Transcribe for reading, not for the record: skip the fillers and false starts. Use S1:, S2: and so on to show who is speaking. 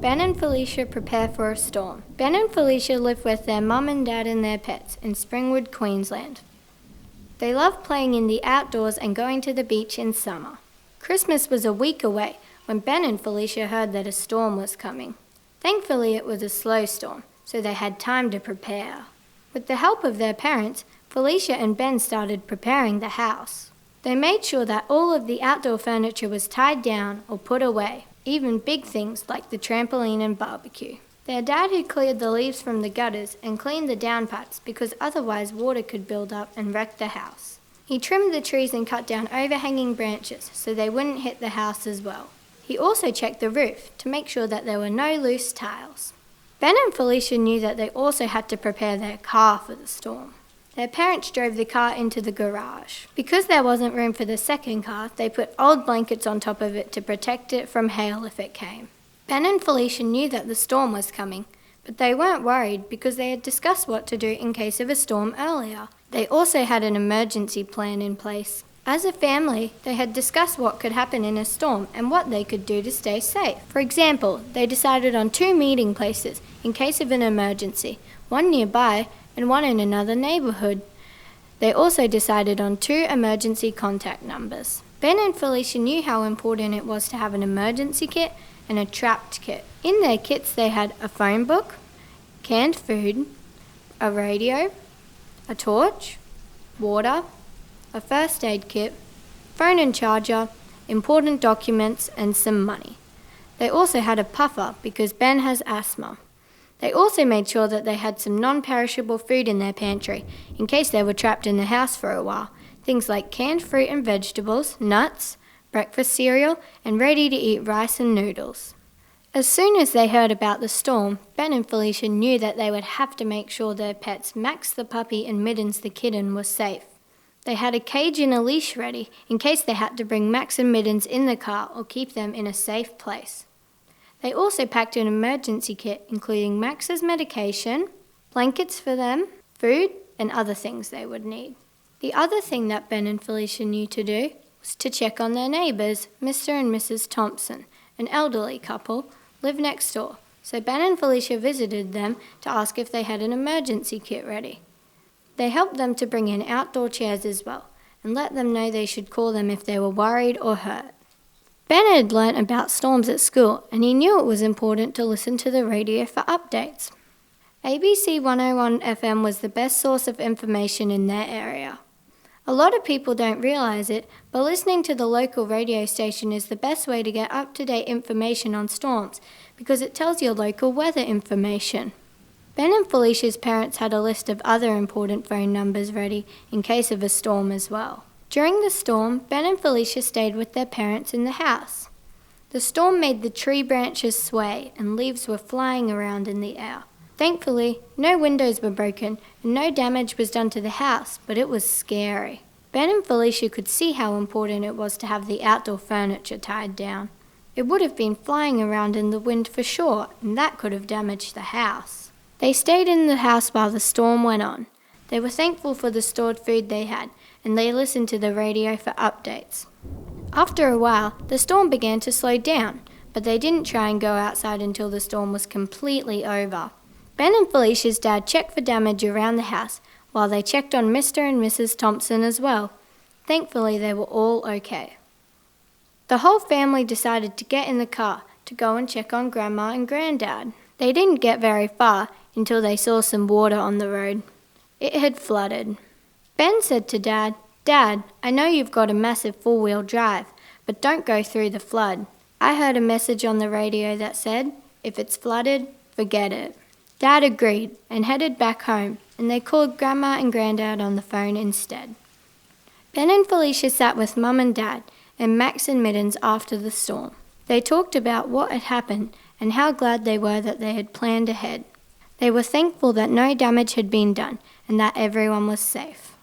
S1: Ben and Felicia prepare for a storm. Ben and Felicia live with their mum and dad and their pets in Springwood, Queensland. They love playing in the outdoors and going to the beach in summer. Christmas was a week away when Ben and Felicia heard that a storm was coming. Thankfully, it was a slow storm, so they had time to prepare. With the help of their parents, Felicia and Ben started preparing the house. They made sure that all of the outdoor furniture was tied down or put away, even big things like the trampoline and barbecue. Their dad had cleared the leaves from the gutters and cleaned the downpipes because otherwise water could build up and wreck the house. He trimmed the trees and cut down overhanging branches so they wouldn't hit the house as well. He also checked the roof to make sure that there were no loose tiles. Ben and Felicia knew that they also had to prepare their car for the storm. Their parents drove the car into the garage. Because there wasn't room for the second car, they put old blankets on top of it to protect it from hail if it came. Ben and Felicia knew that the storm was coming, but they weren't worried because they had discussed what to do in case of a storm earlier. They also had an emergency plan in place. As a family, they had discussed what could happen in a storm and what they could do to stay safe. For example, they decided on 2 meeting places in case of an emergency, one nearby and one in another neighbourhood. They also decided on 2 emergency contact numbers. Ben and Felicia knew how important it was to have an emergency kit and a trapped kit. In their kits they had a phone book, canned food, a radio, a torch, water, a first aid kit, phone and charger, important documents, and some money. They also had a puffer because Ben has asthma. They also made sure that they had some non-perishable food in their pantry in case they were trapped in the house for a while. Things like canned fruit and vegetables, nuts, breakfast cereal, and ready-to-eat rice and noodles. As soon as they heard about the storm, Ben and Felicia knew that they would have to make sure their pets, Max the puppy and Middens the kitten, were safe. They had a cage and a leash ready in case they had to bring Max and Middens in the car or keep them in a safe place. They also packed an emergency kit including Max's medication, blankets for them, food, and other things they would need. The other thing that Ben and Felicia knew to do was to check on their neighbours. Mr. and Mrs. Thompson, an elderly couple, lived next door, so Ben and Felicia visited them to ask if they had an emergency kit ready. They helped them to bring in outdoor chairs as well, and let them know they should call them if they were worried or hurt. Ben had learnt about storms at school, and he knew it was important to listen to the radio for updates. ABC 101 FM was the best source of information in their area. A lot of people don't realise it, but listening to the local radio station is the best way to get up-to-date information on storms because it tells your local weather information. Ben and Felicia's parents had a list of other important phone numbers ready in case of a storm as well. During the storm, Ben and Felicia stayed with their parents in the house. The storm made the tree branches sway and leaves were flying around in the air. Thankfully, no windows were broken and no damage was done to the house, but it was scary. Ben and Felicia could see how important it was to have the outdoor furniture tied down. It would have been flying around in the wind for sure, and that could have damaged the house. They stayed in the house while the storm went on. They were thankful for the stored food they had, and they listened to the radio for updates. After a while, the storm began to slow down, but they didn't try and go outside until the storm was completely over. Ben and Felicia's dad checked for damage around the house, while they checked on Mr. and Mrs. Thompson as well. Thankfully, they were all okay. The whole family decided to get in the car to go and check on Grandma and Granddad. They didn't get very far until they saw some water on the road. It had flooded. Ben said to Dad, "Dad, I know you've got a massive four-wheel drive, but don't go through the flood." I heard a message on the radio that said, "If it's flooded, forget it." Dad agreed and headed back home, and they called Grandma and Granddad on the phone instead. Ben and Felicia sat with Mum and Dad and Max and Middens after the storm. They talked about what had happened and how glad they were that they had planned ahead. They were thankful that no damage had been done and that everyone was safe.